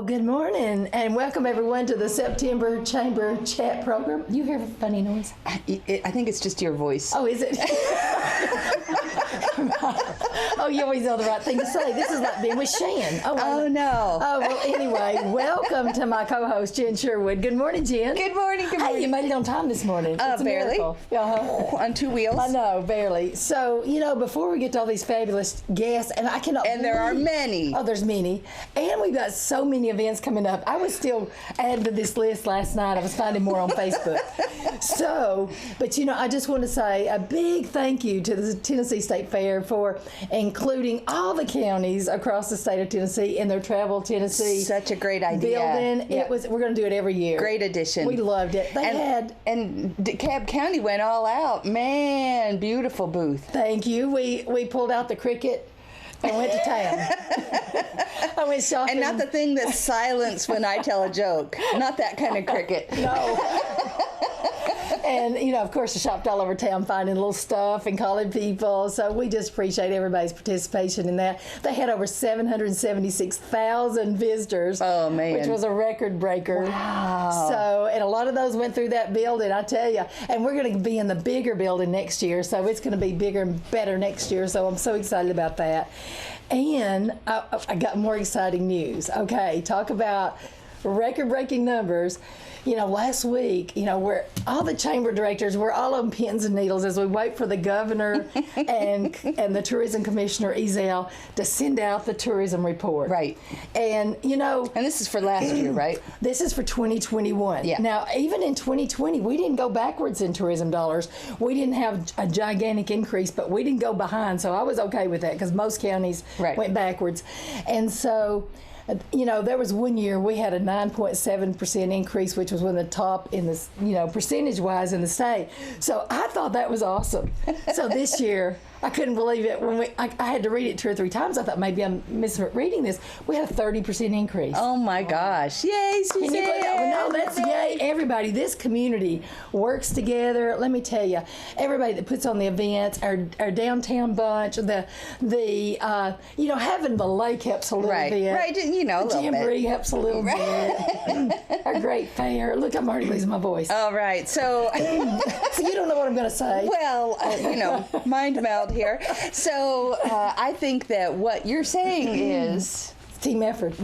Well, good morning, and welcome everyone to the September Chamber Chat Program. You hear a funny noise? I think it's just your voice. Oh, is it? Oh, you always know the right thing to say. This is like being with Shan. Oh, no. Oh, well, anyway, welcome to my co-host, Jen Sherwood. Good morning, Jen. Good morning, good morning. Hey, you made it on time this morning. It's a barely. miracle. On two wheels. I know, barely. So, before we get to all these fabulous guests, and I cannot And there are many. Oh, there's many. And we've got so many events coming up. I was still adding to this list last night. I was finding more on Facebook. But I just want to say a big thank you to the Tennessee State Fair for including all the counties across the state of Tennessee in their Travel Tennessee. Such a great idea. Building. Yep. We're going to do it every year. Great addition. We loved it. And DeKalb County went all out. Man, beautiful booth. Thank you. We pulled out the cricket and went to town. I went shopping. And not the thing that's silenced when I tell a joke. Not that kind of cricket. No. And, of course, I shopped all over town finding little stuff and calling people. So we just appreciate everybody's participation in that. They had over 776,000 visitors. Oh, man. Which was a record breaker. Wow. And a lot of those went through that building, I tell you. And we're going to be in the bigger building next year. So it's going to be bigger and better next year. So I'm so excited about that. And I got more exciting news. Okay, talk about record-breaking numbers. Last week, where all the chamber directors were all on pins and needles as we wait for the governor and the tourism commissioner, Ezell, to send out the tourism report. Right. And, And this is for last year, right? This is for 2021. Yeah. Now, even in 2020, we didn't go backwards in tourism dollars. We didn't have a gigantic increase, but we didn't go behind. So I was okay with that because most counties went backwards. And so, there was one year we had a 9.7% increase, which was one of the top in the, percentage-wise in the state. So I thought that was awesome. So this year, I couldn't believe it. When I had to read it 2 or 3 times. I thought maybe I'm misreading this. We had a 30% increase. Oh, my gosh. Yay, Suzanne. No, that's yay. Everybody, this community works together. Let me tell you, everybody that puts on the events, our downtown bunch, having the lake helps a little bit. Right, a little bit. Jamboree helps a little bit. Our great fair. Look, I'm already losing my voice. All right, so. So you don't know what I'm going to say. Well, mind meld here. So I think that what you're saying is team effort,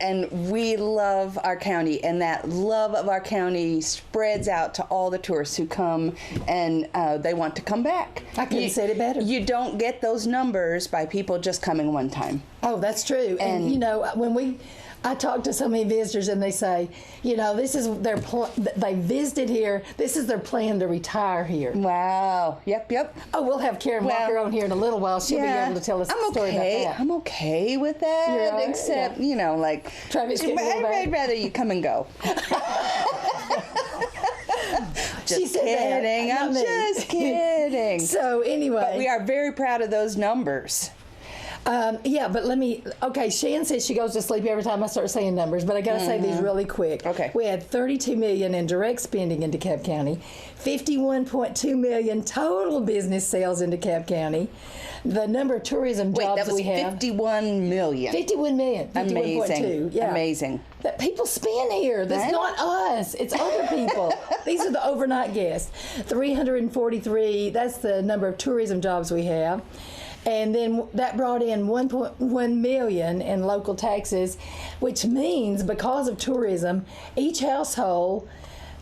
and we love our county, and that love of our county spreads out to all the tourists who come, and they want to come back. I couldn't have said it better. You don't get those numbers by people just coming one time. Oh, that's true. And when I talk to so many visitors and they say, this is their they visited here. This is their plan to retire here. Wow. Yep. Oh, we'll have Karen Walker on here in a little while. She'll be able to tell us a story about that. I'm okay with that. Right, except, like, Travis, I'd rather you come and go. Just kidding. I'm just kidding. So anyway. But we are very proud of those numbers. But Shan says she goes to sleep every time I start saying numbers, but I got to say these really quick. Okay. We had $32 million in direct spending in DeKalb County, $51.2 million total business sales in DeKalb County. The number of tourism jobs we have. 51 million. 51 million. 51.2. Yeah. Amazing. That people spend here. That's not us. It's other people. These are the overnight guests. 343, that's the number of tourism jobs we have. And then that brought in $1.1 million in local taxes, which means because of tourism, each household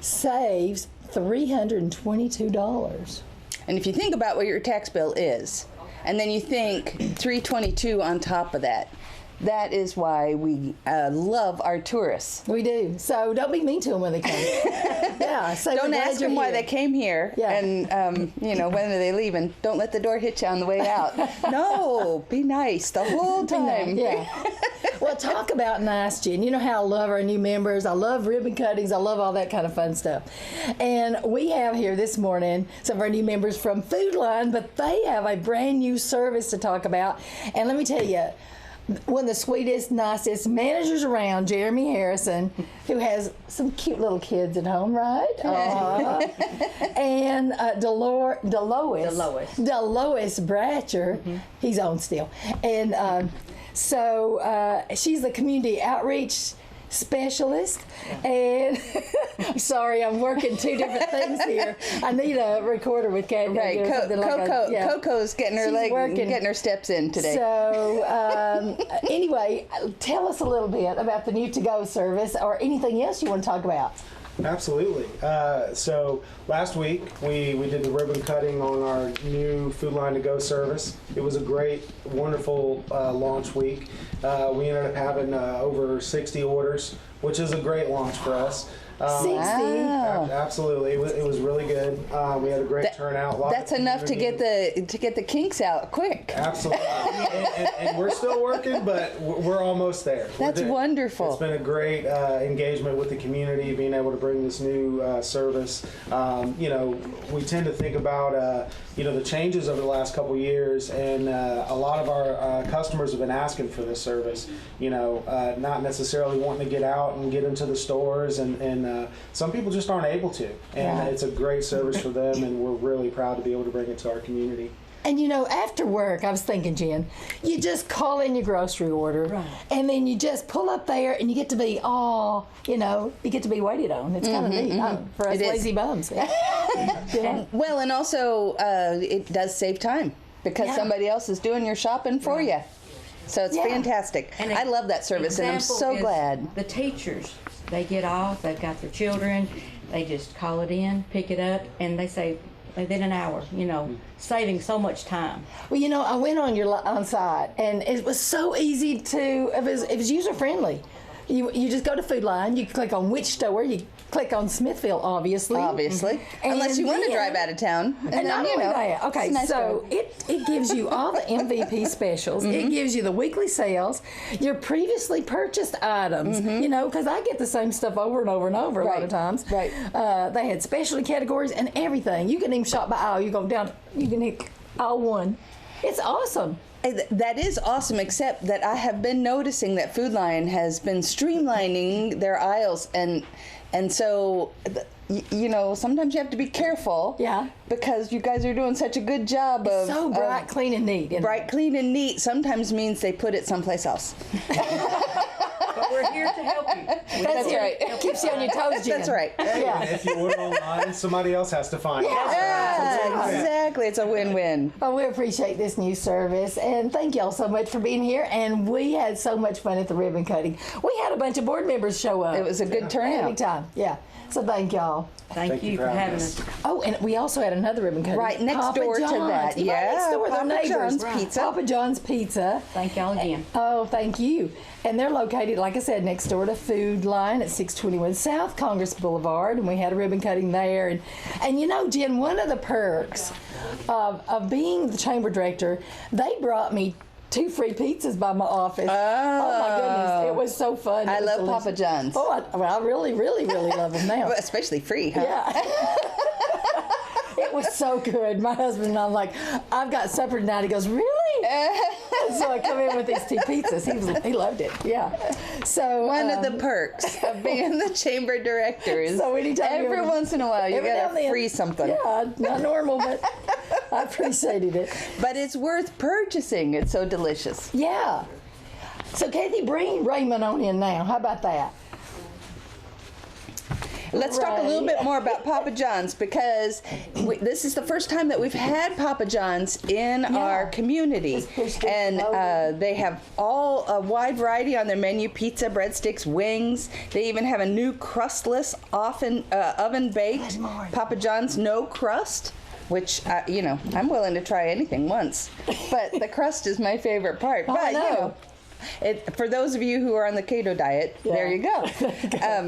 saves $322. And if you think about what your tax bill is, and then you think $322 on top of that, that is why we love our tourists. We do. So don't be mean to them when they come. Don't ask them why they came here. Yeah. And, when are they leaving? Don't let the door hit you on the way out. No, be nice the whole time. Yeah. Well, talk about nice, Jen. You know how I love our new members. I love ribbon cuttings. I love all that kind of fun stuff. And we have here this morning some of our new members from Food Line, but they have a brand new service to talk about. And let me tell you, one of the sweetest, nicest managers around, Jeremy Harrison, who has some cute little kids at home, right? And Delois Bratcher, he's on still. And So she's the community outreach specialist, and sorry, I'm working two different things here. I need a recorder with Kathy. Right, Coco's getting her steps in today. So anyway, tell us a little bit about the new to-go service, or anything else you want to talk about. Absolutely. So last week we did the ribbon cutting on our new Food Line to Go service. It was a great, wonderful launch week. We ended up having over 60 orders, which is a great launch for us. 60. Absolutely, it was really good. We had a great turnout. That's enough to get the kinks out quick. Absolutely, and we're still working, but we're almost there. That's wonderful. It's been a great engagement with the community, being able to bring this new service. We tend to think about the changes over the last couple of years, and a lot of our customers have been asking for this service. Not necessarily wanting to get out and get into the stores, and some people just aren't able to. And it's a great service for them, and we're really proud to be able to bring it to our community. And after work, I was thinking, Jen, you just call in your grocery order, and then you just pull up there, and you get to be, you get to be waited on. It's kind of neat for us lazy bums. Yeah. Well, and also it does save time because somebody else is doing your shopping for you. So it's fantastic. And I love that service, and I'm so glad. The teachers, they get off, they've got their children, they just call it in, pick it up, and they say, within an hour, saving so much time. Well, I went on site, and it was so easy it was user friendly. You just go to Food Line, you click on which store, you click on Smithville, obviously. Unless you want to drive out of town. And not only that. Okay, nice so it gives you all the MVP specials. It gives you the weekly sales, your previously purchased items, because I get the same stuff over and over and over a lot of times. Right. They had specialty categories and everything. You can even shop by aisle. You go down, you can hit aisle 1. It's awesome. That is awesome, except that I have been noticing that Food Line has been streamlining their aisles, and so sometimes you have to be careful. Yeah. Because you guys are doing such a good job of so bright, clean, and neat. Bright, clean, and neat sometimes means they put it someplace else. But we're here to help you. That's right. It keeps you on your toes, Jen. That's right. Yeah. If you order online, somebody else has to find it. Yeah, exactly. It's a win-win. Well, we appreciate this new service, and thank y'all so much for being here. And we had so much fun at the ribbon cutting. We had a bunch of board members show up. It was a good turnout. Every time, So thank y'all. Thank you for having us. Oh, and we also had another ribbon cutting. Right next door to that. Right next door, they're neighbors. John's Pizza. Papa John's Pizza. Thank y'all again. Oh, thank you. And they're located, like I said, next door to Food Line at 621 South Congress Boulevard, and we had a ribbon cutting there. And Jen, one of the perks of being the chamber director, they brought me 2 free pizzas by my office. Oh my goodness, it was so fun. I love Papa John's. Oh, I really, really, really love them now. Well, especially free, huh? Yeah. It was so good. My husband and I'm like, I've got supper tonight. He goes, really? So I come in with these 2 pizzas. He loved it. Yeah. So one of the perks of being the chamber director is every once in a while you gotta free something. Yeah, not normal, but I appreciated it. But it's worth purchasing. It's so delicious. Yeah. So Kathy, bring Raymond on in now. How about that? Let's talk a little bit more about Papa John's, because this is the first time that we've had Papa John's in our community. And they have a wide variety on their menu: pizza, breadsticks, wings. They even have a new crustless, oven-baked Papa John's no crust, which, I'm willing to try anything once. But the crust is my favorite part. But, for those of you who are on the keto diet, there you go.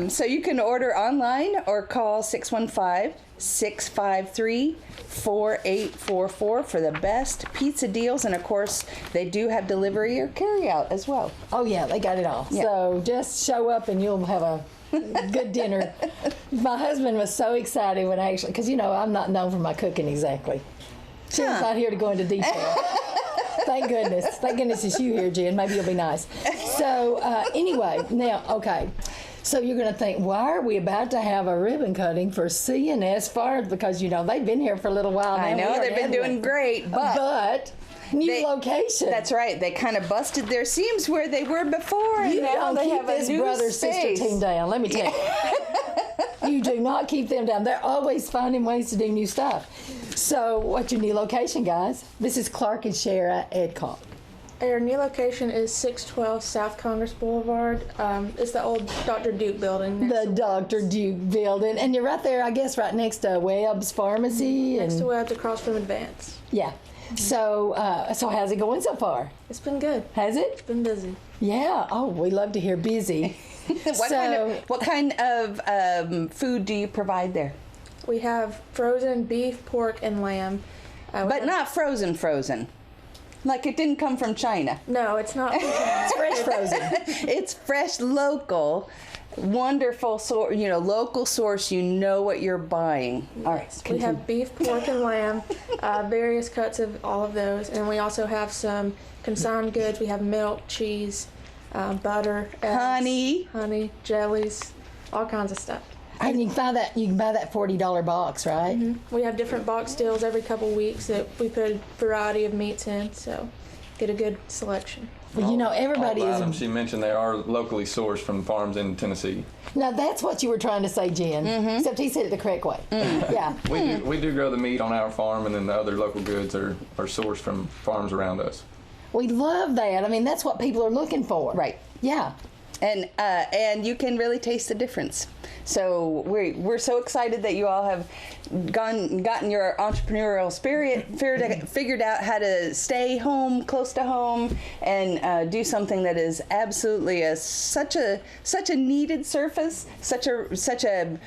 So you can order online or call 615-653-4844 for the best pizza deals. And of course, they do have delivery or carry out as well. Oh yeah, they got it all. Yeah. So just show up and you'll have a good dinner. My husband was so excited when because I'm not known for my cooking exactly. She's not here to go into detail. Thank goodness. Thank goodness it's you here, Jen. Maybe you'll be nice. So anyway, now, okay. So you're going to think, why are we about to have a ribbon cutting for C&S Farms? Because, they've been here for a little while now. I know, they've been doing great, but New location. That's right. They kind of busted their seams where they were before. You and now don't they keep have a this new brother-sister space. team down, let me tell you. You do not keep them down. They're always finding ways to do new stuff. So what's your new location, guys? This is Clark and Shara at DeKalb. Our new location is 612 South Congress Boulevard. It's the old Dr. Duke building. The Dr. Duke building. And you're right there, I guess, right next to Webb's Pharmacy. Next and to Webb's, across from Advance. Yeah. So how's it going so far? It's been good. Has it? It's been busy. Yeah. Oh, we love to hear busy. What kind of food do you provide there? We have frozen beef, pork, and lamb. But not frozen. Like it didn't come from China. No, it's not. It's fresh frozen. It's fresh, local, wonderful local source. You know what you're buying. All right. We have beef, pork, and lamb, various cuts of all of those. And we also have some consigned goods. We have milk, cheese, butter, eggs, honey, jellies, all kinds of stuff. And you can buy that $40 box, right? Mm-hmm. We have different box deals every couple weeks that we put a variety of meats in, so get a good selection. Well, everybody all the is. items she mentioned, they are locally sourced from farms in Tennessee. Now that's what you were trying to say, Jen. Except he said it the correct way. Yeah. We do grow the meat on our farm, and then the other local goods are sourced from farms around us. We love that. I mean, that's what people are looking for. Right. Yeah. And you can really taste the difference. So we're so excited that you all have gotten your entrepreneurial spirit, figured out how to stay home, close to home, and do something that is absolutely such a needed service, such a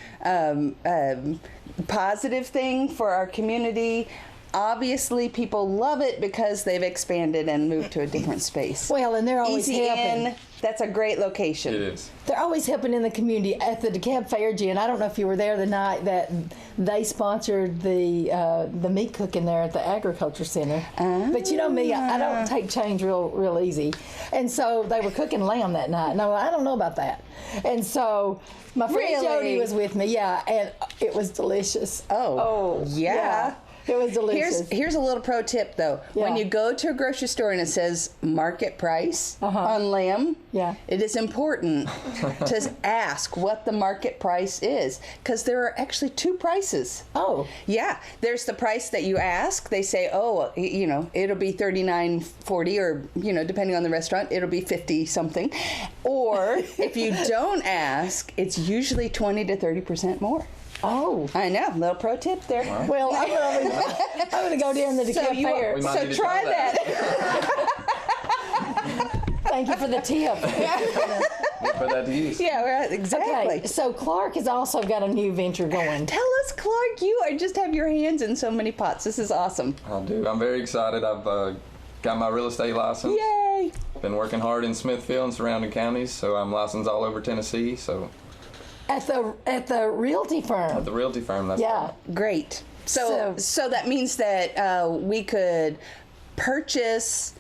positive thing for our community. Obviously, people love it because they've expanded and moved to a different space. Well, and they're always Easy helping. in. That's a great location. It is. They're always helping in the community. At the DeKalb Fair, Jen, I don't know if you were there the night that they sponsored the meat cooking there at the Agriculture Center. But you know me, I don't take change real easy. And so they were cooking lamb that night. No, I don't know about that. And so my friend Really? Jody was with me, yeah, and it was delicious. Oh, yeah. It was delicious. Here's a little pro tip, though. Yeah. When you go to a grocery store and it says market price on lamb, it is important to ask what the market price is, because there are actually two prices. Oh. Yeah. There's the price that you ask. They say, oh, it'll be $39.40, or, depending on the restaurant, it'll be 50 something. Or if you don't ask, it's usually 20 to 30% more. Oh. I know. Little pro tip there. Well, I'm going to go down to the DeKalb Fair. So try that. Thank you for the tip. We'll put that to use. Yeah, right, exactly. Okay, so Clark has also got a new venture going. Tell us, Clark, you just have your hands in so many pots. This is awesome. I do. I'm very excited. I've got my real estate license. Yay! Been working hard in Smithville and surrounding counties, so I'm licensed all over Tennessee. So At the realty firm. at the realty firm, that's Great. So that means that we could purchase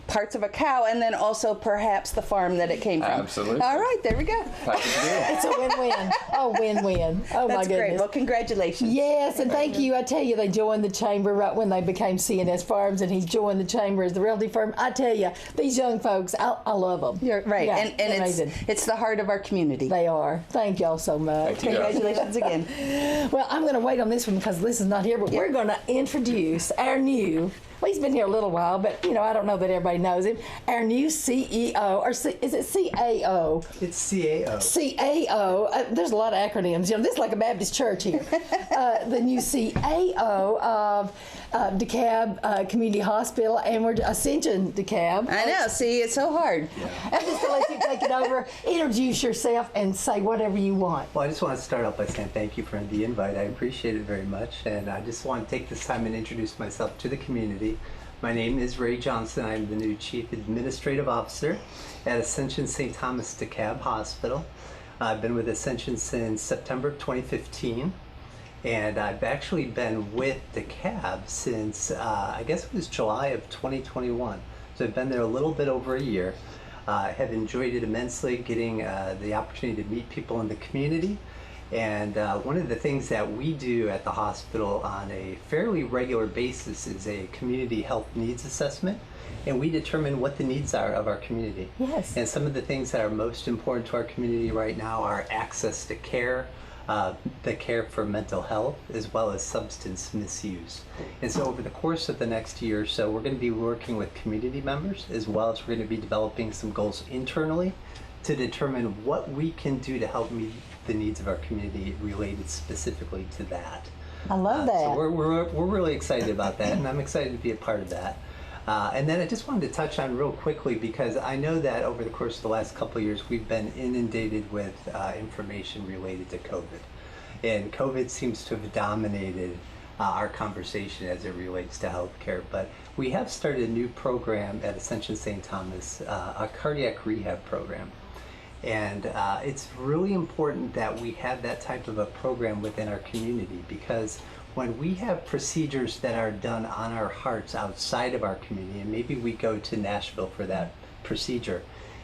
parts of a cow and then also perhaps the farm that it came from. Absolutely. All right, there we go. package deal. It's a win-win. Oh, win-win. Oh, my That's goodness. great. Well, congratulations. Yes, and thank you. I tell you, they joined the chamber right when they became CNS Farms, and he joined the chamber as the realty firm. I tell you, these young folks, I love them. You're right. Yeah, and amazing. it's the heart of our community. They are. Thank y'all so much. Thank you. Congratulations again. Well, I'm going to wait on this one because Lisa's not here, but we're going to introduce our new, well, he's been here a little while, but, I don't know that everybody knows him, our new CEO, or is it CAO? It's CAO. CAO. There's a lot of acronyms. This is like a Baptist church here. The new CAO of DeKalb Community Hospital, and we're Ascension DeKalb. I know. See, it's so hard. I'm just going to let you take it over, introduce yourself, and say whatever you want. Well, I just want to start off by saying thank you for the invite. I appreciate it very much, and I just want to take this time and introduce myself to the community. My name is Ray Johnson. I'm the new Chief Administrative Officer at Ascension St. Thomas DeKalb Hospital. I've been with Ascension since September 2015, and I've actually been with DeKalb since, I guess it was July of 2021. So I've been there a little bit over a year. I have enjoyed it immensely, getting the opportunity to meet people in the community And one of the things that we do at the hospital on a fairly regular basis is a community health needs assessment. And we determine what the needs are of our community. Yes. And some of the things that are most important to our community right now are access to care, the care for mental health, as well as substance misuse. And so over the course of the next year or so, we're going to be working with community members, as well as we're going to be developing some goals internally to determine what we can do to help meet the needs of our community related specifically to that. I love that. So we're really excited about that, and I'm excited to be a part of that. And then I just wanted to touch on real quickly, because I know that over the course of the last couple of years, we've been inundated with information related to COVID. And COVID seems to have dominated our conversation as it relates to healthcare. But we have started a new program at Ascension St. Thomas, a cardiac rehab program. And it's really important that we have that type of a program within our community, because when we have procedures that are done on our hearts outside of our community, and maybe we go to Nashville for that procedure,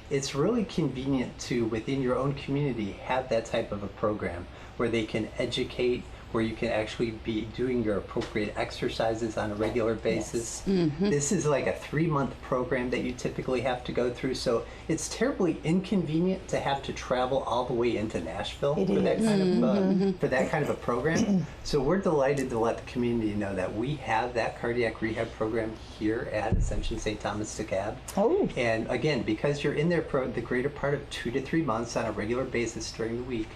it's really convenient to, within your own community, have that type of a program where they can educate, where you can actually be doing your appropriate exercises on a regular basis. Yes. Mm-hmm. This is like a 3-month program that you typically have to go through, so it's terribly inconvenient to have to travel all the way into Nashville for that kind of a program. So we're delighted to let the community know that we have that cardiac rehab program here at Ascension St. Thomas DeKalb. Oh. And again, because you're in there for the greater part of 2 to 3 months on a regular basis during the week,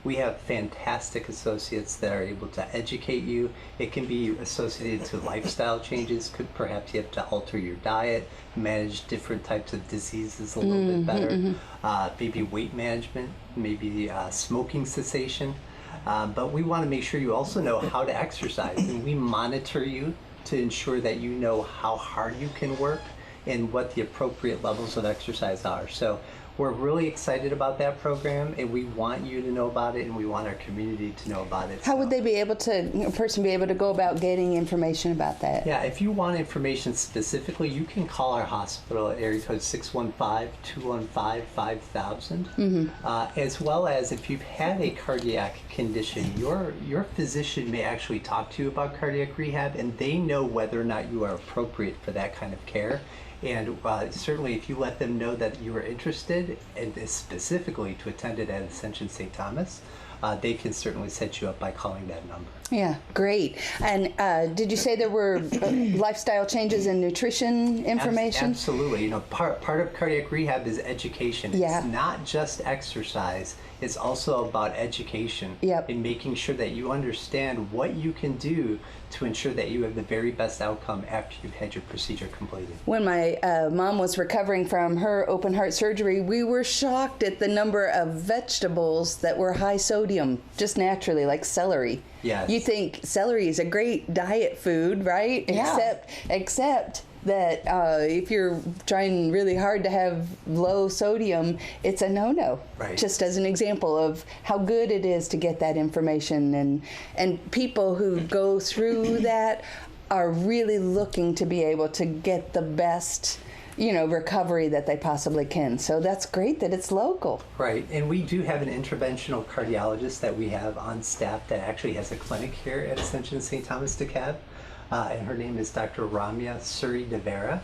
we have fantastic associates that are able to educate you. It can be associated to lifestyle changes. Perhaps you have to alter your diet, manage different types of diseases a little bit better, maybe weight management, maybe smoking cessation. But we want to make sure you also know how to exercise, and we monitor you to ensure that you know how hard you can work and what the appropriate levels of exercise are. So we're really excited about that program, and we want you to know about it, and we want our community to know about it. How would they be able to, a person be able to go about getting information about that? Yeah, if you want information specifically, you can call our hospital at area code 615-215-5000. As well as if you've had a cardiac condition, your physician may actually talk to you about cardiac rehab, and they know whether or not you are appropriate for that kind of care. And certainly if you let them know that you are interested, and specifically to attend it at Ascension St. Thomas, they can certainly set you up by calling that number. Yeah, great. And did you say there were lifestyle changes in nutrition information? Absolutely. You know, part of cardiac rehab is education. Yeah. It's not just exercise. It's also about education. Yep. And making sure that you understand what you can do to ensure that you have the very best outcome after you've had your procedure completed. When my mom was recovering from her open heart surgery, we were shocked at the number of vegetables that were high sodium, just naturally, like celery. Yes. You think celery is a great diet food, right? Yeah. Except that if you're trying really hard to have low sodium, it's a no-no. Right. Just as an example of how good it is to get that information, and people who go through that are really looking to be able to get the best recovery that they possibly can. So that's great that it's local. Right, and we do have an interventional cardiologist that we have on staff that actually has a clinic here at Ascension St. Thomas DeKalb, and her name is Dr. Ramya Suri Devera,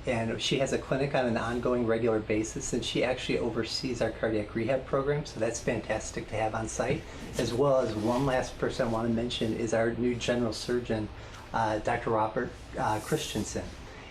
and she has a clinic on an ongoing regular basis, and she actually oversees our cardiac rehab program, so that's fantastic to have on site. As well as one last person I want to mention is our new general surgeon, Dr. Robert Christensen.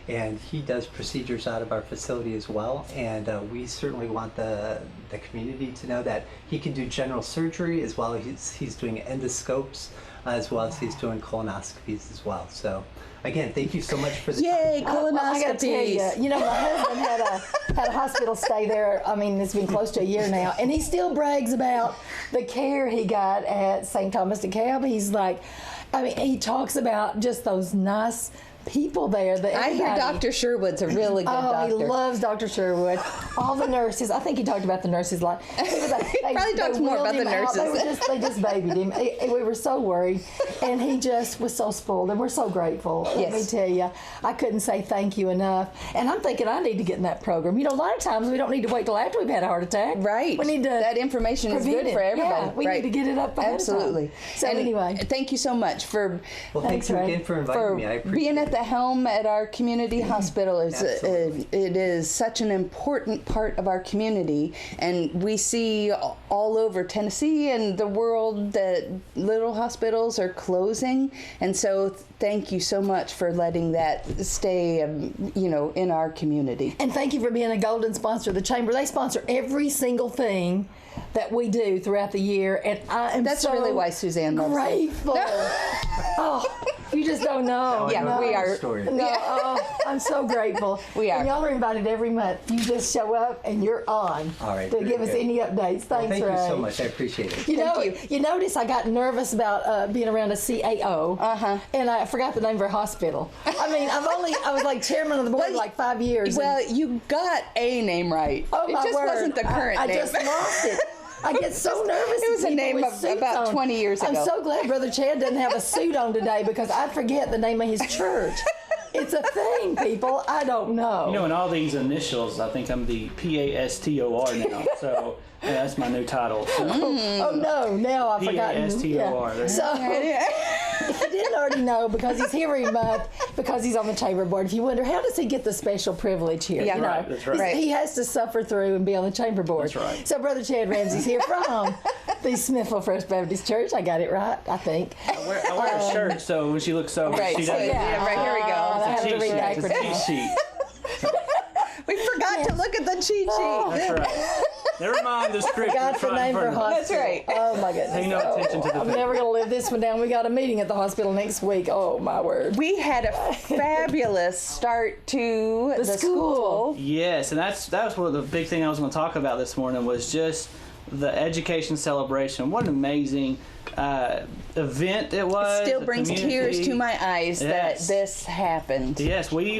And he does procedures out of our facility as well, and we certainly want the community to know that he can do general surgery, as well as he's doing endoscopes, as well as he's doing colonoscopies as well. So again, thank you so much for the Yay, colonoscopies! I got to tell you, my husband had a hospital stay there. I mean, it's been close to a year now, and he still brags about the care he got at St. Thomas DeKalb. He's like, he talks about just those nice people there. I hear Dr. Sherwood's a really good doctor. He loves Dr. Sherwood. All the nurses. I think he talked about the nurses a lot. He probably talks more about the nurses. They just babied him. We were so worried, and he just was so spoiled, and we're so grateful. Let me tell you, I couldn't say thank you enough. And I'm thinking I need to get in that program. You know, a lot of times we don't need to wait till after we've had a heart attack. Right. We need to. That information is good for everybody. Yeah, we need to get it up ahead Absolutely. of time. So anyway, thank you so much for. Well, thanks again for inviting me. I appreciate being it. at the helm at our community hospital. It is such an important part of our community, and we see all over Tennessee and the world that little hospitals are closing, and so thank you so much for letting that stay, in our community. And thank you for being a golden sponsor of the Chamber. They sponsor every single thing that we do throughout the year, and I am That's so really why Suzanne loves grateful. Oh, you just don't know. Yeah, we are. I'm so grateful. We are. And y'all are invited every month. You just show up and you're on. All right, to very give us good. any updates. Thanks, Thank Ray. you so much. I appreciate it. You notice I got nervous about being around a CAO, and I forgot the name of her hospital. I mean, I was like chairman of the board for like 5 years. Well, you got a name right. Oh, it my just word. wasn't the current I name. just lost it. I get so nervous. It was a people name with of suits about on. 20 years ago. I'm so glad Brother Chad doesn't have a suit on today because I forget the name of his church. It's a thing, people. I don't know. You know, in all these initials, I think I'm the PASTOR now. So that's my new title. So. Oh no! Now I've forgotten. PASTOR. Yeah. So if you didn't already know, because he's here every month, because he's on the chamber board. If you wonder how does he get the special privilege here, Yeah, you know, right, that's right. He has to suffer through and be on the chamber board. That's right. So Brother Chad Ramsey's here from the Smithville First Baptist Church. I got it right, I think. I wear a shirt, so when she looks over, Right, she so doesn't. yeah, right here we go. I have to Cheat read sheet. the It's a acronym. cheat sheet. We forgot to look at the cheat sheet. That's right. Never mind the script. Got the name for hospital. That's right. Oh my goodness. Pay no attention to the I'm thing. never going to live this one down. We got a meeting at the hospital next week. Oh my word. We had a fabulous start to the school. Yes, and that was one of the big thing I was going to talk about this morning was just the education celebration. What an amazing event it was. It still The brings community. tears to my eyes that Yes. this happened. Yes, we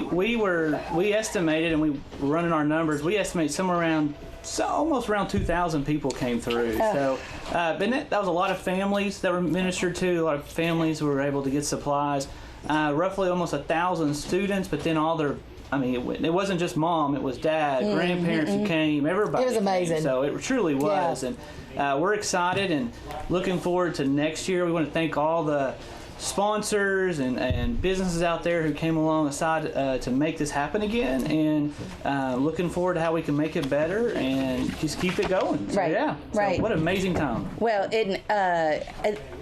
estimated, and we were running our numbers. We estimate somewhere around almost around 2,000 people came through. So, but that was a lot of families that were ministered to. A lot of families who were able to get supplies. Roughly almost 1,000 students, but then all their. I mean, it wasn't just mom; it was dad, grandparents who came. Everybody. It was amazing. Came, so it truly was, Yeah. and we're excited and looking forward to next year. We want to thank all the sponsors and businesses out there who came alongside to make this happen again, and looking forward to how we can make it better and just keep it going. So, Right, yeah. So right. What an amazing time. Well,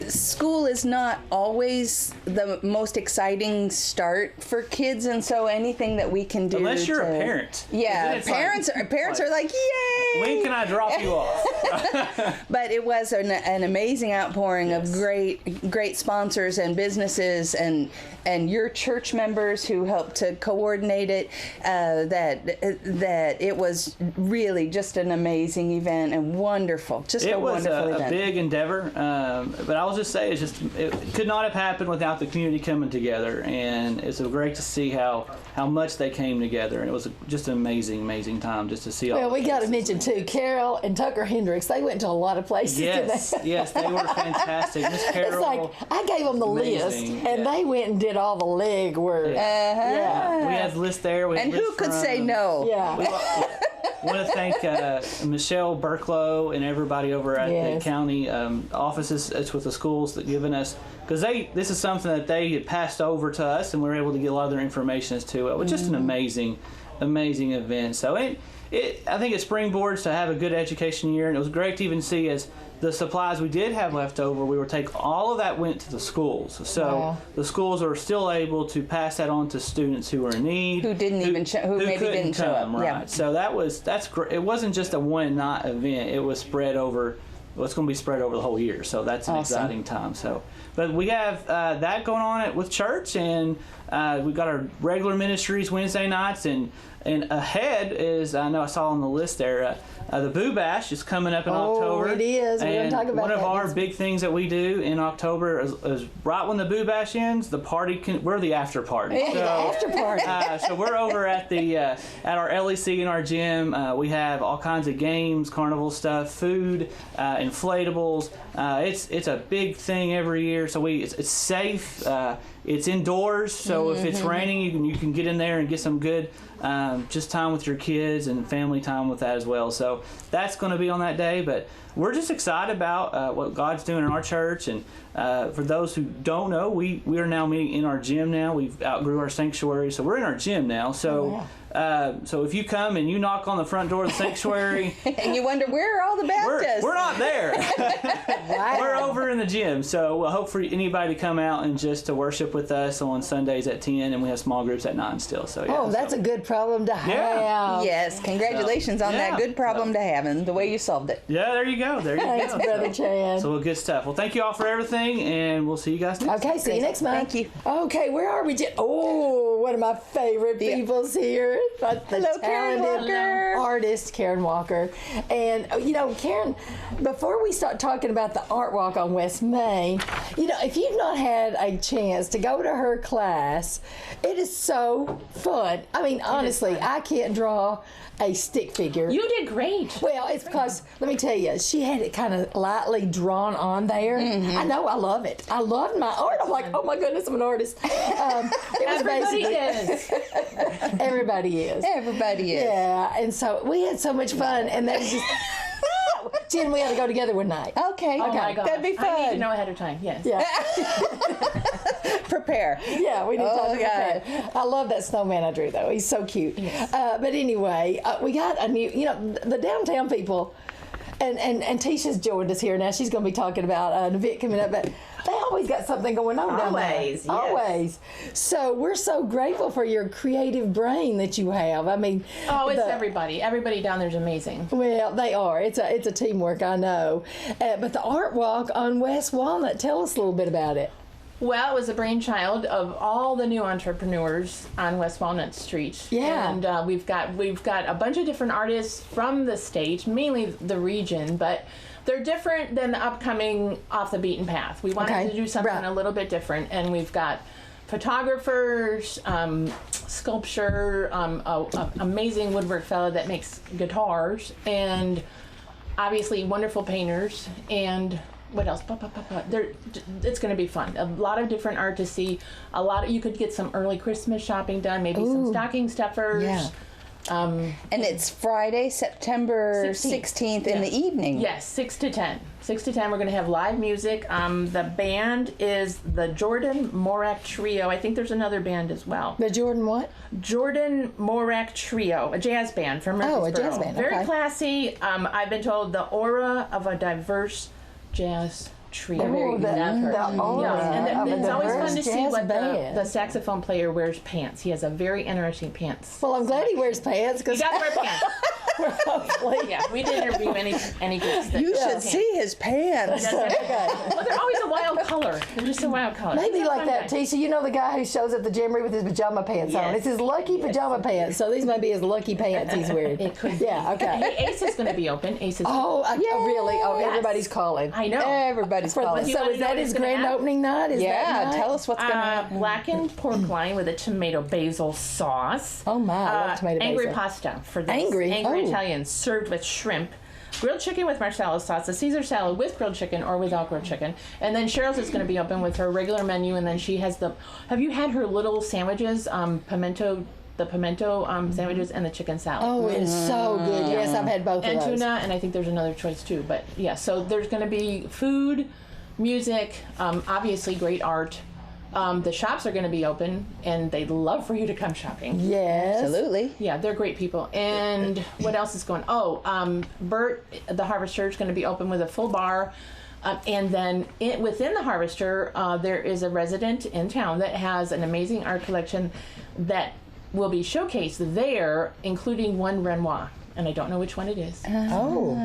school is not always the most exciting start for kids, and so anything that we can do Unless you're a parent. Yeah, Then it's like- parents are like, yay! When can I drop you off? But it was an amazing outpouring of great sponsors and businesses and your church members who helped to coordinate it. That it was really just an amazing event and wonderful. Just It a was wonderful a event. big endeavor, but I'll just say it could not have happened without the community coming together, and it's great to see how much they came together, and it was just an amazing time just to see all. Well, we the got to faces. mention too, Carol and Tucker Hendricks. They went to a lot of places. Yes, yes, they were fantastic. Miss Carol. It's like I gave them the list, amazing, and yeah. they went and did all the leg work. Yeah, we had the list there. We had And who lists could say from- no? Yeah. We want to thank Michelle Burklow and everybody over at Yes. the county offices. It's with the schools that given us, because this is something that they had passed over to us, and we were able to get a lot of their information as to it. It was just an amazing event. So I think it springboards to have a good education year, and it was great to even see as the supplies we did have left over, we were all of that went to the schools. So Wow. the schools are still able to pass that on to students who are in need, Who didn't even who maybe couldn't didn't show up. come, right? Yeah. So that's great. It wasn't just a one night event. It was spread over. Well, it's going to be spread over the whole year. So that's an Awesome. exciting time. So, but we have that going on with church, and We've got our regular ministries Wednesday nights, and ahead is, I know I saw on the list there, the Boo Bash is coming up in October. It is. We're going to talk about one of that. our big things that we do in October is right when the Boo Bash ends, the party we're the after party. So, after party. So we're over at the at our LEC in our gym. We have all kinds of games, carnival stuff, food, inflatables. It's a big thing every year. So it's safe. It's indoors. So if it's raining, you can get in there and get some good just time with your kids and family time with that as well. So that's going to be on that day. But we're just excited about what God's doing in our church. And for those who don't know, we are now meeting in our gym now. We've outgrew our sanctuary, so we're in our gym now. So so if you come and you knock on the front door of the sanctuary and you wonder, where are all the Baptists? We're not there. We're over in the gym. So we'll hope for anybody to come out and just to worship with us on Sundays at 10, and we have small groups at 9 still. So that's a good problem to have. Yes, congratulations on that good problem to have and the way you solved it. Yeah, there you go. Thanks, Brother Chan. So good stuff. Well, thank you all for everything, and we'll see you guys next time. Okay, see you next month. Thank you. Okay, where are we? One of my favorite people's here. Hello, Karen Walker. Artist Karen Walker. And, Karen, before we start talking about the art walk on West Main, if you've not had a chance to go to her class, it is so fun. I mean, honestly, I can't draw a stick figure. You did great. Well, it's because, let me tell you, she had it kind of lightly drawn on there. I know, I love it. I love my art. I'm like, oh my goodness, I'm an artist. Everybody is. Everybody is. Everybody is. Yeah, and so we had so much fun, and that was just... Jen, we had to go together one night. Okay. Oh my gosh. That'd be fun. I need to know ahead of time. Yes. Yeah. Prepare. Yeah, we need to prepare. I love that snowman I drew, though. He's so cute. Yes. But anyway, we got a new, the downtown people, and Tisha's joined us here now. She's going to be talking about an event coming up, but they always got something going on down there. Always, yes. Always. So we're so grateful for your creative brain that you have. I mean, it's everybody. Everybody down there is amazing. Well, they are. It's a teamwork, I know. But the art walk on Wes Walnut, tell us a little bit about it. Well, it was a brainchild of all the new entrepreneurs on West Walnut Street. Yeah. And we've got a bunch of different artists from the state, mainly the region, but they're different than the upcoming Off the Beaten Path. We wanted to do something a little bit different, and we've got photographers, sculpture, amazing woodwork fellow that makes guitars, and obviously wonderful painters, and what else? It's going to be fun. A lot of different art to see. You could get some early Christmas shopping done, maybe some stocking stuffers. Yeah. And it's Friday, September 16th in the evening. Yes, 6 to 10. 6 to 10, we're going to have live music. The band is the Jordan Morak Trio. I think there's another band as well. The Jordan what? Jordan Morak Trio, a jazz band from Murfreesboro. Oh, a jazz band. Very classy. I've been told the aura of a diverse jazz trio. And it's always fun to see what band. the saxophone player wears pants. He has a very interesting pants. Well, I'm glad he wears pants because he does wear pants. Yeah, we didn't interview any groups. You should see his pants. Well, they're always a wild color. They're just a wild color. Maybe like that, Tisha. You know the guy who shows up the jamboree with his pajama pants on. It's his lucky pajama pants. So these might be his lucky pants he's wearing. It could be. Yeah, okay. Hey, Ace is going to be open. Ace is really? Oh, everybody's calling. I know. Everybody's calling. So is that his grand opening night? Is that night? Tell us what's going to happen. Blackened pork loin with a tomato basil sauce. Oh my, I love tomato basil. Angry pasta for this. Angry Italian, served with shrimp. Grilled chicken with marsala sauce, a Caesar salad with grilled chicken or without grilled chicken. And then Cheryl's is going to be open with her regular menu, and then she has have you had her little sandwiches, pimento sandwiches and the chicken salad? Oh, it is so good. Yes, I've had both of those. And tuna, and I think there's another choice too. But yeah, so there's going to be food, music, obviously great art. The shops are going to be open, and they'd love for you to come shopping. Yes. Absolutely. Yeah, they're great people. And what else is going on? Bert, the Harvester, is going to be open with a full bar. And then within the Harvester, there is a resident in town that has an amazing art collection that will be showcased there, including one Renoir. and I don't know which one it is. Oh,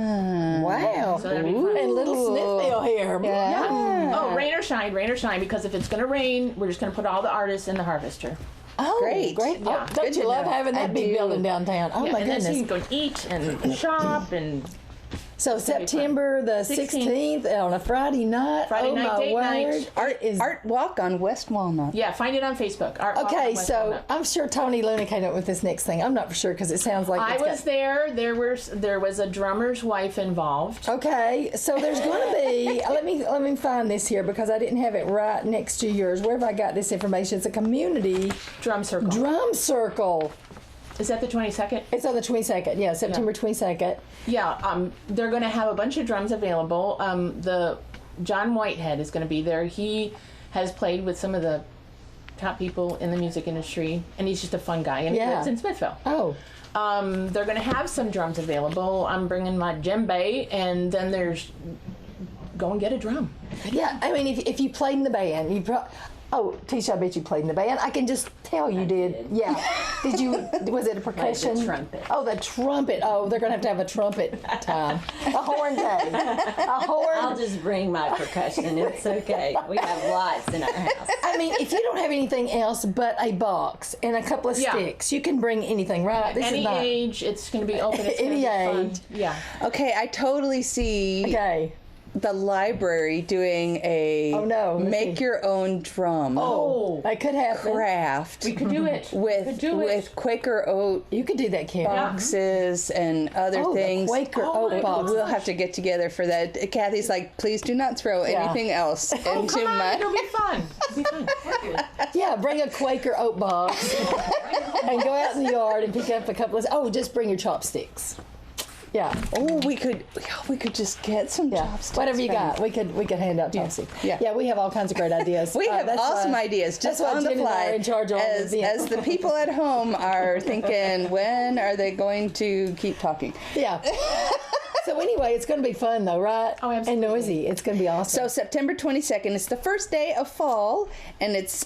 wow. So that'd be fun. And little Smithville here. Yeah. Oh, rain or shine, because if it's going to rain, we're just going to put all the artists in the Harvester. Oh, Great. Yeah. Oh, don't you love having that big building downtown? Oh, my and goodness. then so you can go eat and shop and... So September the 16th on a Friday night. Friday night, date night. Art Walk on West Walnut. Yeah, find it on Facebook. Art Walk on Okay, West so Walnut. I'm sure Tony Luna came up with this next thing. I'm not for sure because it sounds like I was there. There was a drummer's wife involved. Okay, so there's going to be. let me find this here because I didn't have it right next to yours. Where have I got this information? It's a community Drum circle. drum circle. Is that the 22nd? It's on the 22nd. Yeah, September 22nd. Yeah, they're going to have a bunch of drums available. The John Whitehead is going to be there. He has played with some of the top people in the music industry, and he's just a fun guy, and he lives in Smithville. Oh. They're going to have some drums available. I'm bringing my djembe, and then there's go and get a drum. Yeah, I mean, if you played in the band, oh, Tisha, I bet you played in the band. I can just tell you did. Yeah. Did you? Was it a percussion? The trumpet. Oh, the trumpet. Oh, they're going to have a trumpet time. A horn day. A horn. I'll just bring my percussion. It's okay. We have lots in our house. I mean, if you don't have anything else but a box and a couple of sticks, you can bring anything, right? This Any is not, age, it's going to be open. It's any gonna be age. fun. Yeah. Okay, I totally see the library doing a make your own drum. Oh, that could happen. Craft. We could do it. With Quaker oat. You could do that, Kim. Boxes and other things. Quaker oat box. We'll have to get together for that. Kathy's like, please do not throw anything else into my. It'll be fun. It'll be fun. Yeah, bring a Quaker oat box and go out in the yard and pick up a couple of. Just bring your chopsticks. Yeah. Oh, we could just get some chopsticks. Whatever you got, we could hand out chopsticks. Yeah, we have all kinds of great ideas. We have awesome ideas just on the fly. In charge of as the people at home are thinking, when are they going to keep talking? Yeah. So anyway, it's going to be fun though, right? Oh, absolutely. And noisy. It's going to be awesome. So September 22nd, it's the first day of fall, and it's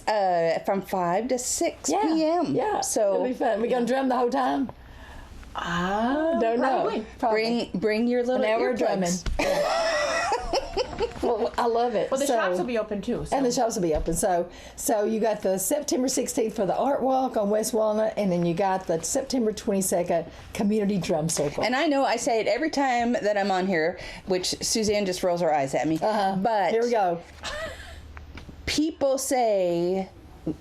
from 5 to 6 p.m. Yeah. So it'll be fun. We going to drum the whole time? Don't know. Probably. Bring your little earplugs. Well, I love it. Well, the shops will be open too. So. And the shops will be open. So you got the September 16th for the Art Walk on West Walnut, and then you got the September 22nd Community Drum Circle. And I know I say it every time that I'm on here, which Suzanne just rolls her eyes at me. But here we go. People say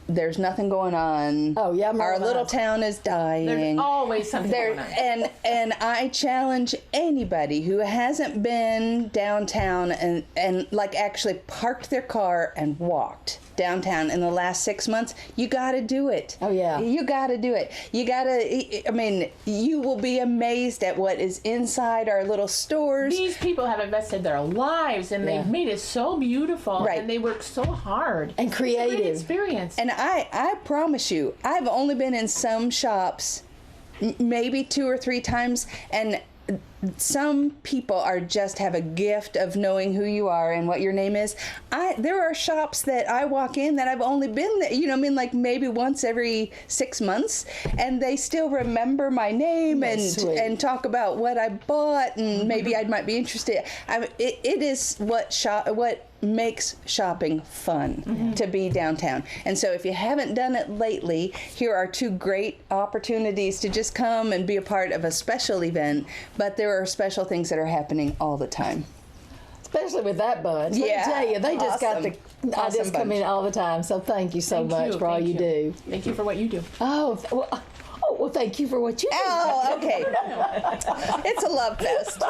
there's nothing going on. Oh yeah, our little town is dying. There's always something going on. And I challenge anybody who hasn't been downtown and like actually parked their car and walked downtown in the last 6 months, you got to do it. Oh yeah, you got to do it. You got to. I mean, you will be amazed at what is inside our little stores. These people have invested their lives, and they've made it so beautiful, and they work so hard and creative. It's a great experience. And I promise you, I've only been in some shops, maybe 2 or 3 times, and some people have a gift of knowing who you are and what your name is. There are shops that I walk in that I've only been there, like maybe once every 6 months, and they still remember my name and talk about what I bought, and maybe I might be interested. It is what makes shopping fun to be downtown. And so if you haven't done it lately, here are 2 great opportunities to just come and be a part of a special event, but there are special things that are happening all the time. Especially with that bunch. Let me tell you, they just got the ideas come in all the time. So thank you so much for all you do. Thank you for what you do. Well, thank you for what you do. Oh, okay. It's a love fest.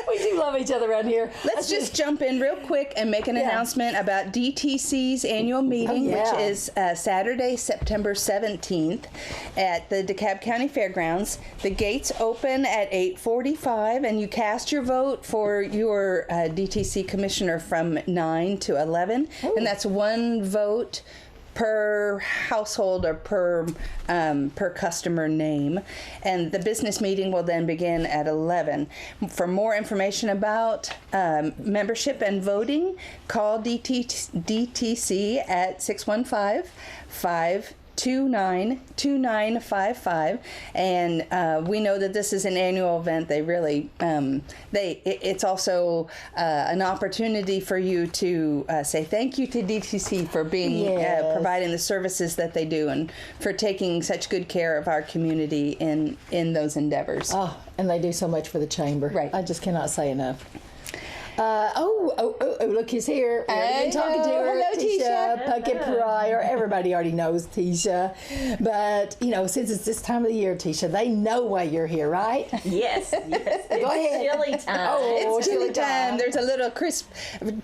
We do love each other around here. Let's just jump in real quick and make an announcement about DTC's annual meeting, which is Saturday, September 17th at the DeKalb County Fairgrounds. The gates open at 8:45, and you cast your vote for your DTC commissioner from 9 to 11, and that's 1 vote per household or per customer name, and the business meeting will then begin at 11. For more information about membership and voting, call DTC at 615-5 829-2955, and we know that this is an annual event. They really, it's also an opportunity for you to say thank you to DTC for being providing the services that they do and for taking such good care of our community in those endeavors. Oh, and they do so much for the chamber. Right. I just cannot say enough. Look, he's here. We've been talking to her. Hello, Tisha. Puckett Pryor. Everybody already knows Tisha. But, since it's this time of the year, Tisha, they know why you're here, right? Yes. Go ahead. Chili time. Oh, it's chili time. There's a little crisp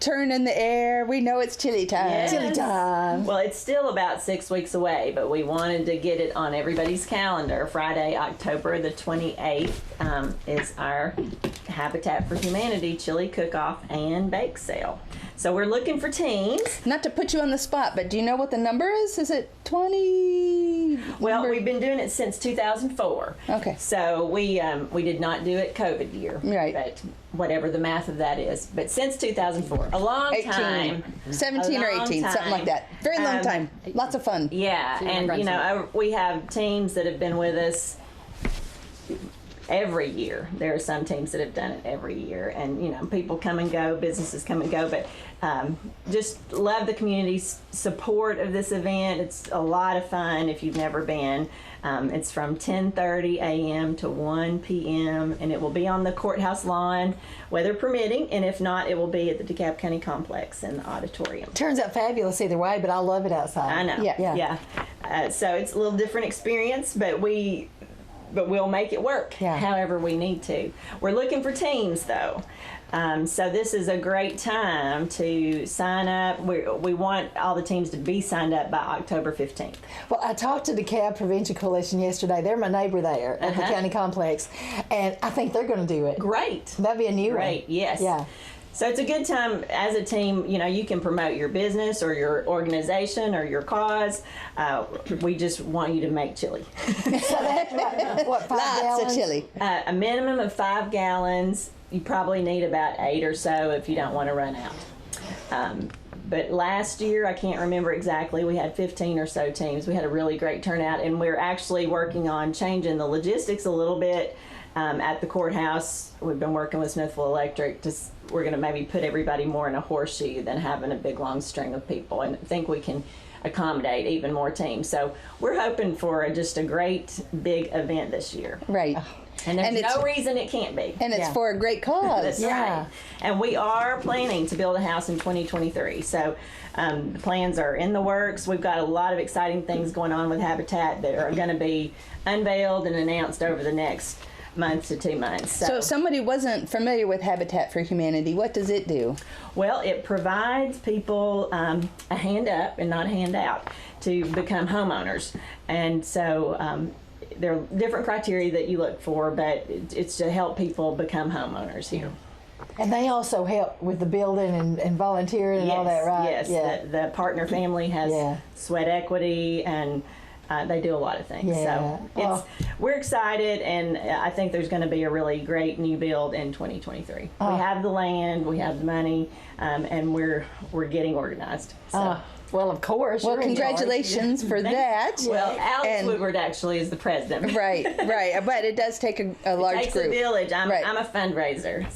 turn in the air. We know it's chili time. Yes. Chili time. Well, it's still about 6 weeks away, but we wanted to get it on everybody's calendar. Friday, October the 28th is our Habitat for Humanity chili cook-off and bake sale. So we're looking for teams. Not to put you on the spot, but do you know what the number is? Is it 20? Well, we've been doing it since 2004. Okay. So we did not do it COVID year. Right. But whatever the math of that is. But since 2004, a long 18, time. 17 or 18, something like that. Very long time. Lots of fun. Yeah, and we have teams that have been with us every year. There are some teams that have done it every year, and people come and go, businesses come and go, but just love the community's support of this event. It's a lot of fun if you've never been. It's from 10:30 a.m. to 1 p.m. and it will be on the courthouse lawn, weather permitting, and if not, it will be at the DeKalb County Complex in the auditorium. Turns out fabulous either way, but I love it outside. I know. Yeah. So it's a little different experience, but we'll make it work however we need to. We're looking for teams, though. So this is a great time to sign up. We want all the teams to be signed up by October 15th. Well, I talked to the DeKalb Prevention Coalition yesterday. They're my neighbor there at the county complex, and I think they're going to do it. Great. That'd be a new one. Great, yes. Yeah. So it's a good time as a team. You can promote your business or your organization or your cause. We just want you to make chili. So that's what, 5 Lots gallons? of chili. A minimum of 5 gallons. You probably need about 8 or so if you don't want to run out. But last year, I can't remember exactly, we had 15 or so teams. We had a really great turnout, and we're actually working on changing the logistics a little bit at the courthouse. We've been working with Smithville Electric. We're going to maybe put everybody more in a horseshoe than having a big long string of people, and I think we can accommodate even more teams. So we're hoping for just a great big event this year. Right. And there's no reason it can't be. And it's for a great cause. That's right. And we are planning to build a house in 2023. So the plans are in the works. We've got a lot of exciting things going on with Habitat that are going to be unveiled and announced over the next month to 2 months. So if somebody wasn't familiar with Habitat for Humanity, what does it do? Well, it provides people a hand up and not a hand out to become homeowners. And so there are different criteria that you look for, but it's to help people become homeowners here. And they also help with the building and volunteering and all that, right? Yes, the partner family has sweat equity, and they do a lot of things. So we're excited, and I think there's going to be a really great new build in 2023. We have the land, we have the money, and we're getting organized. So. Well, of course. Well, congratulations for that. Well, Alex Woodward actually is the president. Right. But it does take a large it takes group. a village. I'm a fundraiser.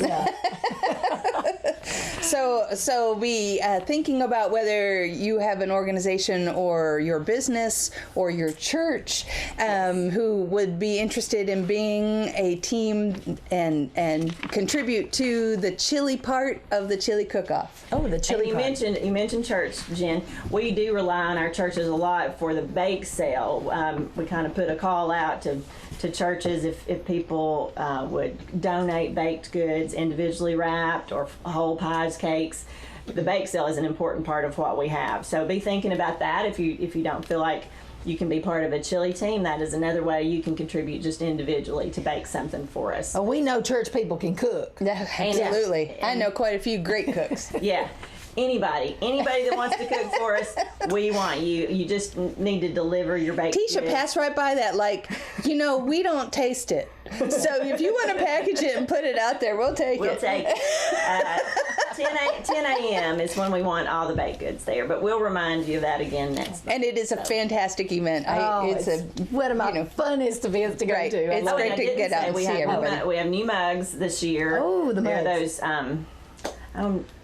So we thinking about whether you have an organization or your business or your church who would be interested in being a team and contribute to the chili part of the chili cook-off. Oh, the chili part. You mentioned church, Jen. We do rely on our churches a lot for the bake sale. We kind of put a call out to churches if people would donate baked goods individually wrapped or whole pies, cakes. The bake sale is an important part of what we have. So be thinking about that if you don't feel like you can be part of a chili team. That is another way you can contribute just individually to bake something for us. Oh, we know church people can cook. Absolutely. I know quite a few great cooks. Yeah. Anybody that wants to cook for us, we want you. You just need to deliver your baked Tisha goods. passed right by that we don't taste it. So if you want to package it and put it out there, we'll take it. We'll take it. 10 a.m. is when we want all the baked goods there, but we'll remind you of that again next month. And it is a fantastic event. It's one of my funnest events to go to. It's great to get out and see everybody. We have new mugs this year. Oh, the mugs. They're those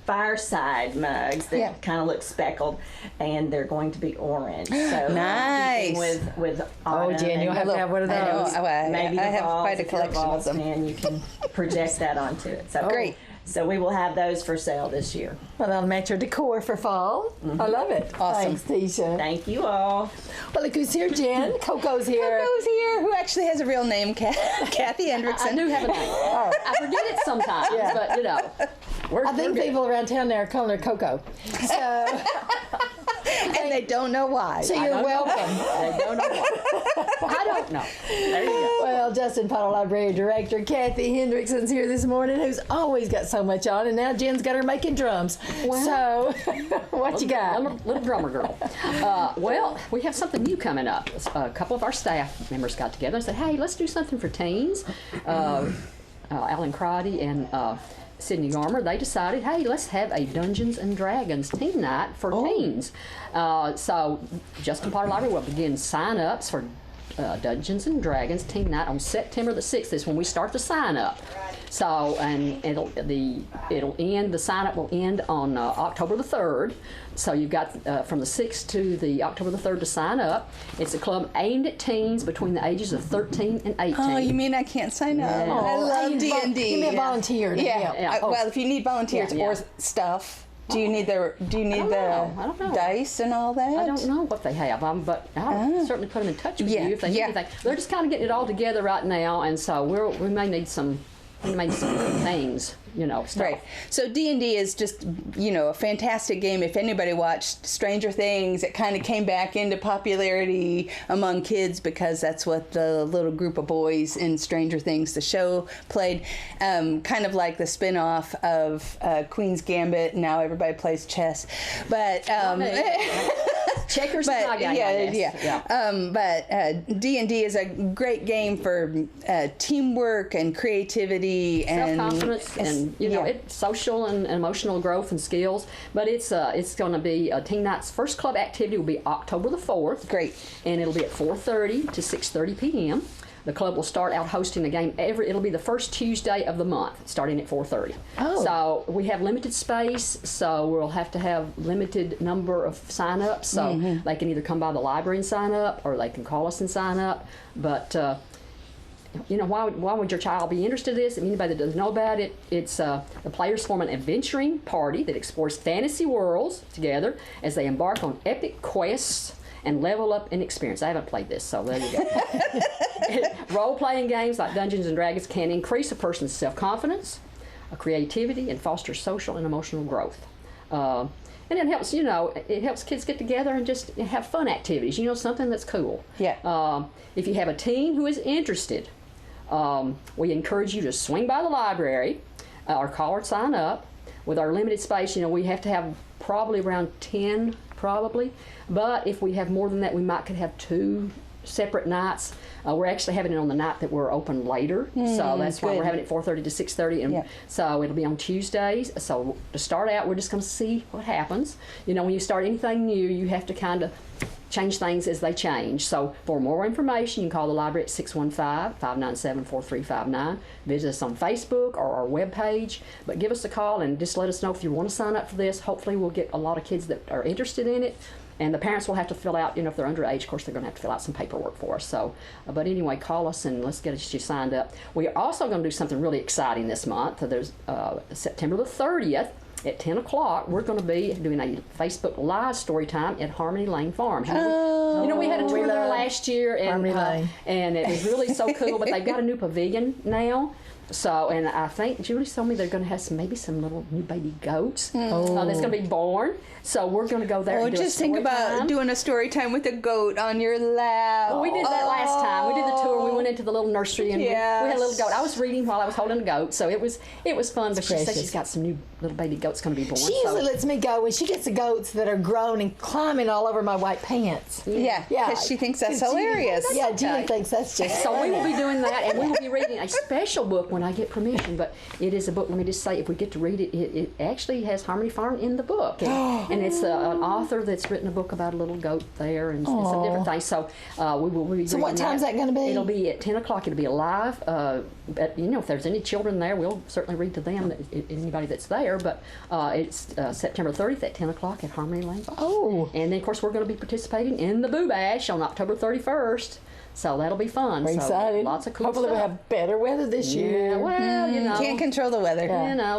fireside mugs that kind of look speckled, and they're going to be orange. So nice. With autumn. Jen, you'll have to have one of those. Maybe I have balls, quite a collection of them. And you can project that onto it. So great. So we will have those for sale this year. Well, that'll match your decor for fall. I love it. Awesome. Thanks, Tisha. Thank you all. Well, look who's here, Jen. Coco's here. Coco's here, who actually has a real name, Kathy Hendrickson. I do have a name. I forget it sometimes, but you know. I think people around town there are calling her Coco. So, and they don't know why. So you're welcome. They don't know why. I don't know. There you go. Well, Justin Potter Library Director Kathy Hendrickson's here this morning, who's always got so much on, and now Jen's got her making drums. So, what you got? Little drummer girl. Well, we have something new coming up. A couple of our staff members got together and said, hey, let's do something for teens. Alan Crotty and Sydney Garmer, they decided, hey, let's have a Dungeons and Dragons teen night for teens. So Justin Potter Library will begin sign-ups for Dungeons and Dragons teen night on September the 6th is when we start the sign-up. So, and it'll end, the sign-up will end on October the 3rd. So you've got from the 6th to the October the 3rd to sign up. It's a club aimed at teens between the ages of 13 and 18. Oh, you mean I can't sign up? Yeah. I love D&D. You mean volunteer. Well, if you need volunteers or stuff, do you need the I don't know. dice and all that? I don't know what they have, but I'll certainly put them in touch with you if they need anything. They're just kind of getting it all together right now, and so we may need some things, stuff. Right. So D&D is just, a fantastic game. If anybody watched Stranger Things, it kind of came back into popularity among kids because that's what the little group of boys in Stranger Things, the show, played. Kind of like the spin-off of Queen's Gambit. Now everybody plays chess. But checkers. But D&D is a great game for teamwork and creativity and self-confidence and it's social and emotional growth and skills. But it's going to be teen night's first club activity will be October the 4th. Great. And it'll be at 4:30 to 6:30 p.m. The club will start out hosting the game it'll be the first Tuesday of the month, starting at 4:30. Oh. So we have limited space, so we'll have to have limited number of sign-ups. So they can either come by the library and sign up, or they can call us and sign up. But why would your child be interested in this? Anybody that doesn't know about it, it's the players form an adventuring party that explores fantasy worlds together as they embark on epic quests and level up in experience. I haven't played this, so there you go. Role-playing games like Dungeons and Dragons can increase a person's self-confidence, creativity, and foster social and emotional growth. And it helps, it helps kids get together and just have fun activities, something that's cool. Yeah. If you have a teen who is interested, we encourage you to swing by the library or call or sign up. With our limited space, we have to have probably around 10, but if we have more than that, we could have 2 separate nights. We're actually having it on the night that we're open later, so that's why we're having it 4:30 to 6:30, and so it'll be on Tuesdays. So to start out, we're just going to see what happens. When you start anything new, you have to kind of change things as they change. So for more information, you can call the library at 615-597-4359. Visit us on Facebook or our webpage, but give us a call and just let us know if you want to sign up for this. Hopefully we'll get a lot of kids that are interested in it. And the parents will have to fill out, if they're underage, of course, they're going to have to fill out some paperwork for us. So, but anyway, call us and let's get you signed up. We are also going to do something really exciting this month. There's September the 30th at 10 o'clock. We're going to be doing a Facebook Live story time at Harmony Lane Farms. We had a tour there last year, and it was really so cool. But they've got a new pavilion now. So, and I think Julie told me they're going to have some little new baby goats that's going to be born. So we're going to go there. And do just think about doing a story time with a goat on your lap. Well, we did that last time. We did the tour. We went into the little nursery and we had a little goat. I was reading while I was holding a goat, so it was fun. But she said she's got some new little baby goats going to be born. She usually lets me go when she gets the goats that are grown and climbing all over my white pants. Yeah, because she thinks that's hilarious. Julie thinks that's just. So we will be doing that, and we will be reading a special book when when I get permission. But it is a book. Let me just say, if we get to read it, it actually has Harmony Farm in the book, and it's an author that's written a book about a little goat there and some different things. So we will be. So what time's that going to be? It'll be at 10 o'clock. It'll be live. But, if there's any children there, we'll certainly read to them. Anybody that's there. But it's September 30th at 10 o'clock at Harmony Lane. And then of course we're going to be participating in the Boo Bash on October 31st. So that'll be fun. We're excited. Lots of cool Hopefully stuff. we'll have better weather this year. Well, Can't control the weather.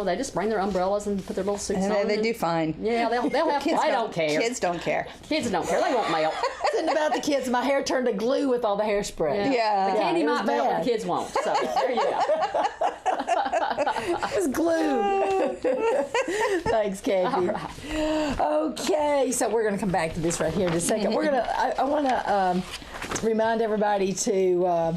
They just bring their umbrellas and put their little suits on. They do fine. Yeah, they'll have Kids I don't care. Kids don't care. Kids don't care. They won't melt. Something about the kids. My hair turned to glue with all the hairspray. Yeah. The candy it was might melt, but bad. the kids won't. So there you go. It was glue. Thanks, Kathy. Okay, so we're going to come back to this right here in just a second. I want to remind everybody to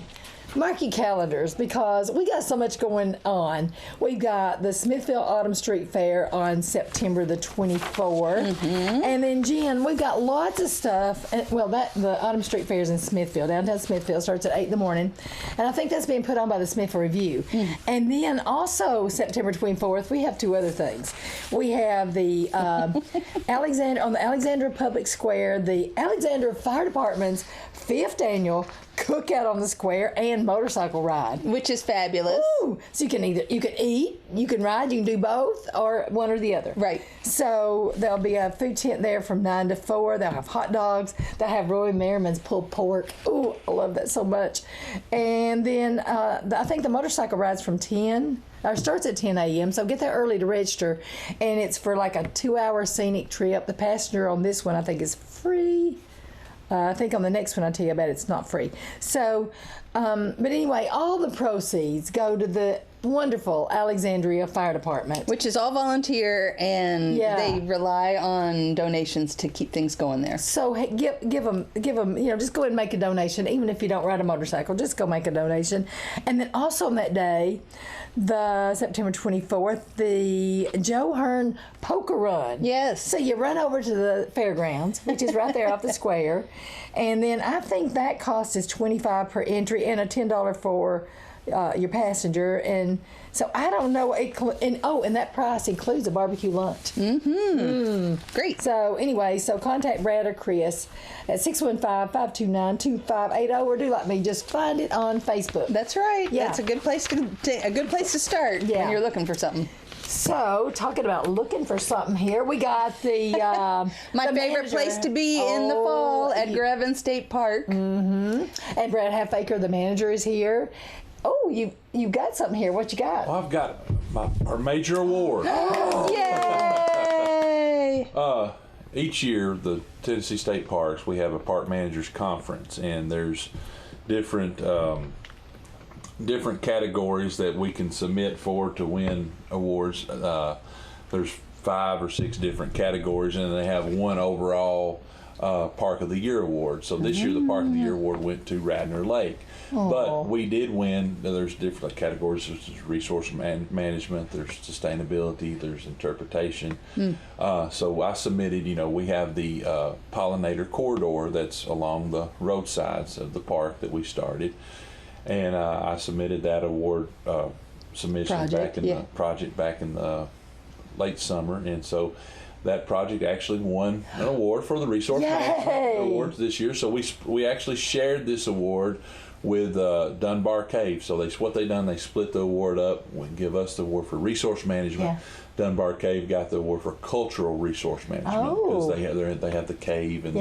mark your calendars because we got so much going on. We've got the Smithville Autumn Street Fair on September the 24th. And then, Jen, we've got lots of stuff. The Autumn Street Fair is in Smithville, downtown Smithville, starts at 8 in the morning. And I think that's being put on by the Smithville Review. And then also September 24th, we have two other things. We have the on the Alexandra Public Square, the Alexandra Fire Department's 5th annual Cookout on the Square and motorcycle ride, which is fabulous. Ooh. So you can eat, you can ride, you can do both, or one or the other. Right. So there'll be a food tent there from 9 to 4. They'll have hot dogs. They'll have Roy Merriman's pulled pork. Ooh, I love that so much. And then I think the motorcycle ride's from 10. It starts at 10 a.m., so get there early to register. And it's for like a 2-hour scenic trip. The passenger on this one, I think, is free. I think on the next one I tell you about it's not free. So, but anyway, all the proceeds go to the wonderful Alexandria Fire Department, which is all volunteer, and they rely on donations to keep things going there. So hey, give them. Just go ahead and make a donation, even if you don't ride a motorcycle. Just go make a donation, and then also on that day, the September 24th, the Joe Hearn Poker Run. Yes. So you run over to the fairgrounds, which is right there off the square, and then I think that cost is $25 per entry and a $10 for your passenger. And so I don't know. And that price includes a barbecue lunch. Great. So anyway, contact Brad or Chris at 615-529-2580, or do like me, just find it on Facebook. That's right. Yeah. That's a good place to start when you're looking for something. So, talking about looking for something here, we got the my favorite place to be in the fall at Grevin State Park. And Brad Halfaker, the manager, is here. Oh, you've got something here. What you got? Well, I've got our major award. Yay! Each year, the Tennessee State Parks, we have a park managers conference, and there's different categories that we can submit for to win awards. There's 5 or 6 different categories, and they have one overall Park of the Year award. So this year, the Park of the Year award went to Radnor Lake. But we did win. There's different categories such as resource management, there's sustainability, there's interpretation. So I submitted, we have the pollinator corridor that's along the roadsides of the park that we started. And I submitted that award submission back in the late summer. And so that project actually won an award for the Resource Management Awards this year. So we actually shared this award with Dunbar Cave. So what they done, they split the award up, would give us the award for resource management. Dunbar Cave got the award for cultural resource management because they have the cave and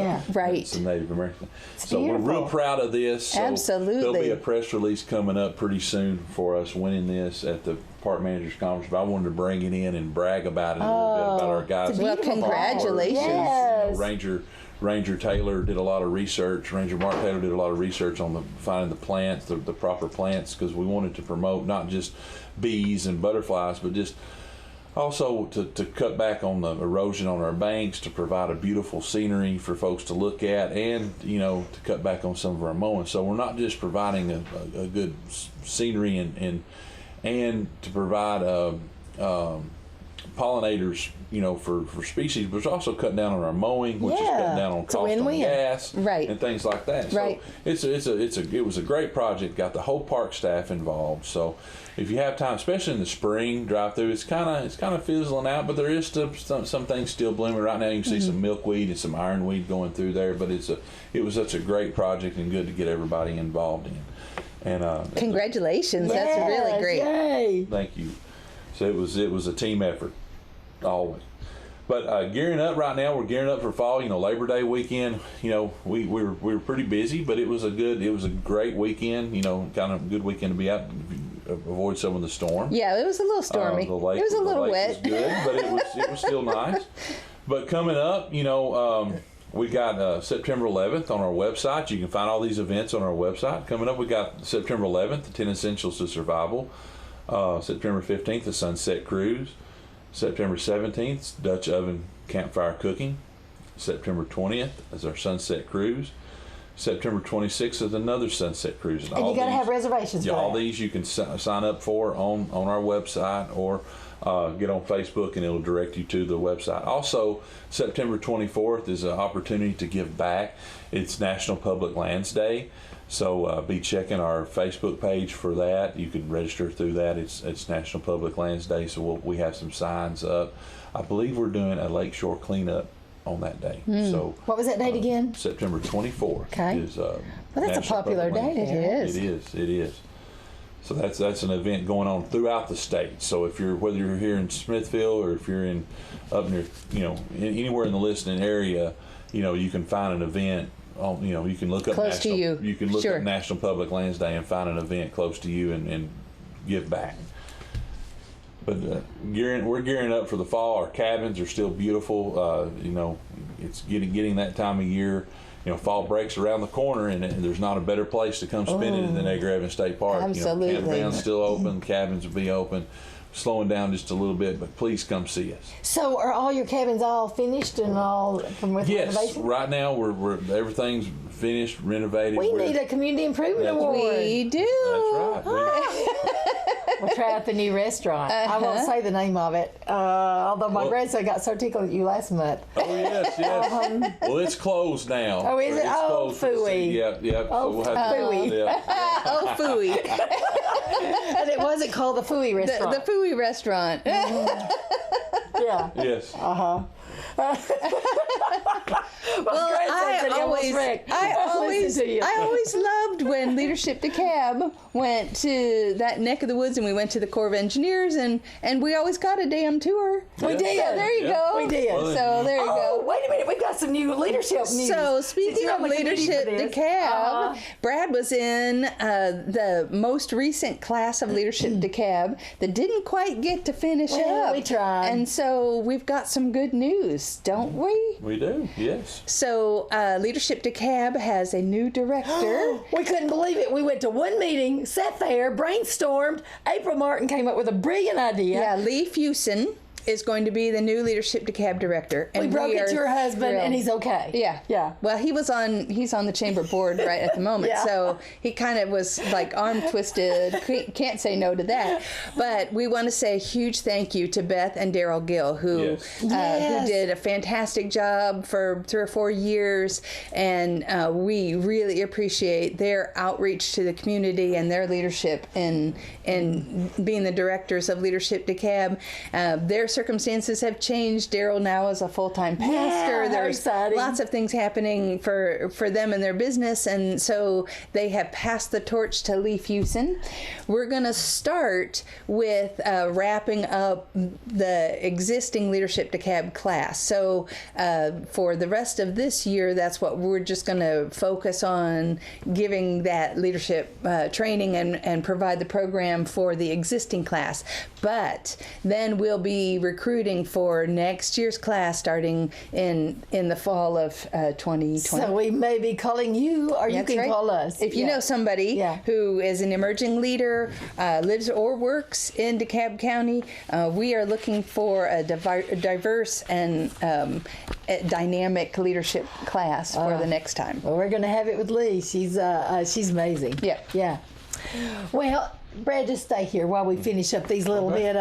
some Native American. So we're real proud of this. So absolutely. There'll be a press release coming up pretty soon for us winning this at the Park Managers Conference. But I wanted to bring it in and brag about it a little bit about our guys. Well, congratulations. Yes. Ranger Taylor did a lot of research. Ranger Mark Taylor did a lot of research on finding the plants, the proper plants, because we wanted to promote not just bees and butterflies, but just also to cut back on the erosion on our banks, to provide a beautiful scenery for folks to look at, and to cut back on some of our mowing. So we're not just providing a good scenery and to provide pollinators, for species, but it's also cutting down on our mowing, which is cutting down on cost on gas, and things like that. So it was a great project. Got the whole park staff involved. So if you have time, especially in the spring, drive through. It's kind of fizzling out, but there is still some things still blooming right now. You can see some milkweed and some ironweed going through there. But it was such a great project and good to get everybody involved in. And congratulations, that's really great. Yay. Thank you. So it was a team effort. Always. But gearing up right now, we're gearing up for fall. Labor Day weekend. We were pretty busy, but it was a great weekend. Kind of a good weekend to be out, avoid some of the storm. Yeah, it was a little stormy. The lake, it was a little wet. Was good, but it was still nice. But coming up, we got September 11th on our website. You can find all these events on our website. Coming up, we got September 11th, the 10 Essentials to Survival. September 15th, the Sunset Cruise. September 17th, Dutch oven campfire cooking. September 20th is our Sunset Cruise. September 26th is another Sunset Cruise. And you got to have reservations for all that. these you can sign up for on our website or get on Facebook and it'll direct you to the website. Also, September 24th is an opportunity to give back. It's National Public Lands Day. So be checking our Facebook page for that. You can register through that. It's National Public Lands Day, so we have some signs up. I believe we're doing a lakeshore cleanup on that day. So what was that date again? September 24th. Okay. Is well, that's National a popular Public day. Lands Day. It is. So that's an event going on throughout the state. So whether you're here in Smithville or if you're up near anywhere in the listening area, you can find an event. You can look up close to you. You can look up National Public Lands Day and find an event close to you and give back. But we're gearing up for the fall. Our cabins are still beautiful. It's getting that time of year. Fall breaks around the corner, and there's not a better place to come spend it than Egg Raven State Park. Absolutely. Campground's still open. Cabins will be open. Slowing down just a little bit, but please come see us. So, are all your cabins all finished and all from renovation? Yes, right now we're everything's finished, renovated. We need a community improvement award. We do. That's right. We'll try out the new restaurant. I won't say the name of it, although my grandson got so tickled at you last month. Oh yes. Well, it's closed now. Oh, is it? Oh, phooey. Yep. Oh, so we'll have phooey. Oh, phooey. And it wasn't called the Phooey restaurant. The phooey restaurant. Yeah. Yes. Well, I always loved when Leadership DeKalb went to that neck of the woods, and we went to the Corps of Engineers, and we always got a damn tour. We did. So there you go. We did. So there you go. Wait a minute, we've got some new leadership news. So speaking of Leadership DeKalb, Brad was in the most recent class of Leadership DeKalb that didn't quite get to finish up. We tried. And so we've got some good news, don't we? We do, yes. So Leadership DeKalb has a new director. We couldn't believe it. We went to one meeting, sat there, brainstormed. April Martin came up with a brilliant idea. Yeah, Lee Fusen is going to be the new Leadership DeKalb director. And we broke it to her husband, thrilled. and he's okay. Yeah. Well, he's on the chamber board right at the moment, so he kind of was like arm twisted. Can't say no to that. But we want to say a huge thank you to Beth and Daryl Gill, who did a fantastic job for 3 or 4 years, and we really appreciate their outreach to the community and their leadership in being the directors of Leadership DeKalb. Their circumstances have changed. Daryl now is a full-time pastor. There's lots of things happening for them and their business, and so they have passed the torch to Lee Fusen. We're going to start with wrapping up the existing Leadership DeKalb class. So for the rest of this year, that's what we're just going to focus on, giving that leadership training and provide the program for the existing class. But then we'll be recruiting for next year's class starting in the fall of 2020. So we may be calling you, or you can call us. If you know somebody who is an emerging leader, lives or works in DeKalb County, we are looking for a diverse and dynamic leadership class for the next time. Well, we're going to have it with Lee. She's amazing. Yeah. Well, Brad, just stay here while we finish up these little bit.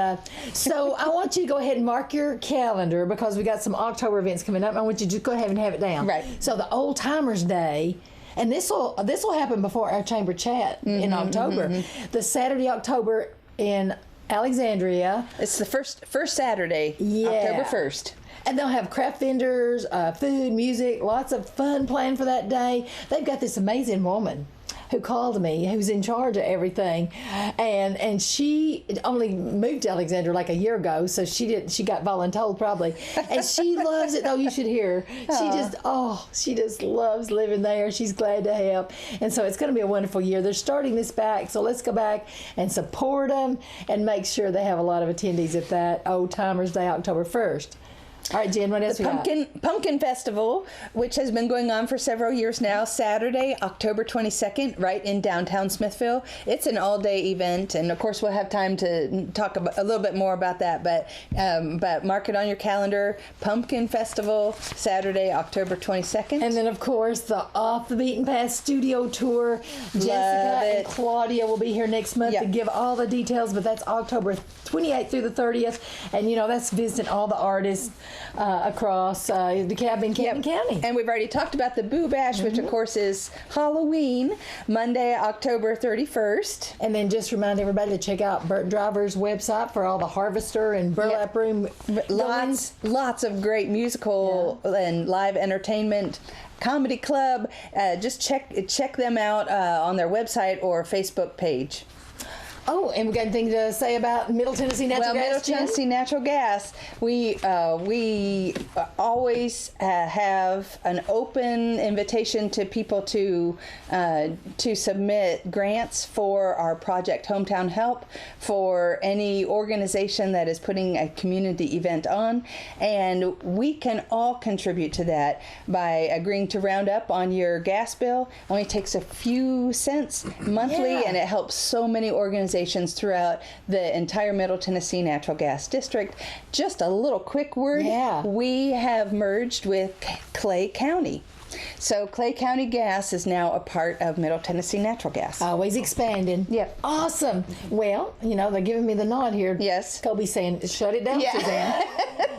So I want you to go ahead and mark your calendar because we got some October events coming up. I want you to just go ahead and have it down. Right. So the Old Timers Day, and this will happen before our chamber chat in October. The Saturday, October in Alexandria. It's the first Saturday, October 1st. And they'll have craft vendors, food, music, lots of fun planned for that day. They've got this amazing woman who called me, who's in charge of everything, and she only moved to Alexandria like a year ago, so she got voluntold probably, and she loves it though. You should hear her. She just loves living there. She's glad to help, and so it's going to be a wonderful year. They're starting this back, so let's go back and support them and make sure they have a lot of attendees at that Old Timers Day, October 1st. All right, Jen, what else we got? Pumpkin Festival, which has been going on for several years now, Saturday, October 22nd, right in downtown Smithville. It's an all-day event, and of course we'll have time to talk a little bit more about that, but mark it on your calendar. Pumpkin Festival, Saturday, October 22nd. And then, of course, the Off the Beaten Path studio tour. Jessica and Claudia will be here next month to give all the details, but that's October 28th through the 30th, and that's visiting all the artists across DeKalb and Canton County. And we've already talked about the Boo Bash, which of course is Halloween, Monday, October 31st. And then just remind everybody to check out Bert Driver's website for all the Harvester and Burlap Room. Lots of great musical and live entertainment. Comedy Club. Just check them out on their website or Facebook page. Oh, and we got anything to say about Middle Tennessee Natural Gas? Well, Middle Tennessee Natural Gas, we always have an open invitation to people to submit grants for our project Hometown Help for any organization that is putting a community event on, and we can all contribute to that by agreeing to round up on your gas bill. It only takes a few cents monthly, and it helps so many organizations throughout the entire Middle Tennessee Natural Gas District. Just a little quick word. We have merged with Clay County. So Clay County Gas is now a part of Middle Tennessee Natural Gas. Always expanding. Yep. Awesome. Well, they're giving me the nod here. Yes. Kobe's saying, shut it down, Suzanne.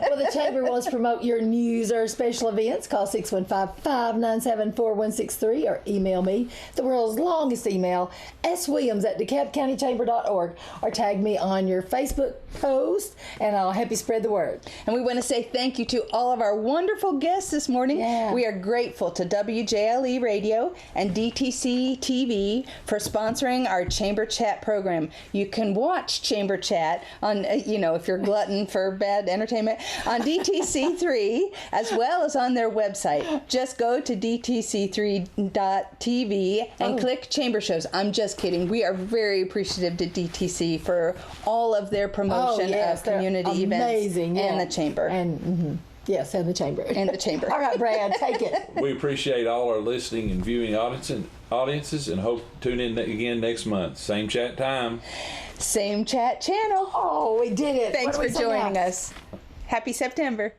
Well, the Chamber wants to promote your news or special events. Call 615-597-4163 or email me, the world's longest email, swilliams@DeKalbCountyChamber.org, or tag me on your Facebook post, and I'll help you spread the word. And we want to say thank you to all of our wonderful guests this morning. We are grateful to WJLE Radio and DTC TV for sponsoring our Chamber Chat program. You can watch Chamber Chat on, if you're glutton for bad entertainment, on DTC3 as well as on their website. Just go to DTC3.tv and click Chamber Shows. I'm just kidding. We are very appreciative to DTC for all of their promotion of community events and the Chamber. And yes, and the Chamber. And the Chamber. All right, Brad, take it. We appreciate all our listening and viewing audiences and hope to tune in again next month. Same chat time. Same chat channel. Oh, we did it. Thanks for joining us. Happy September.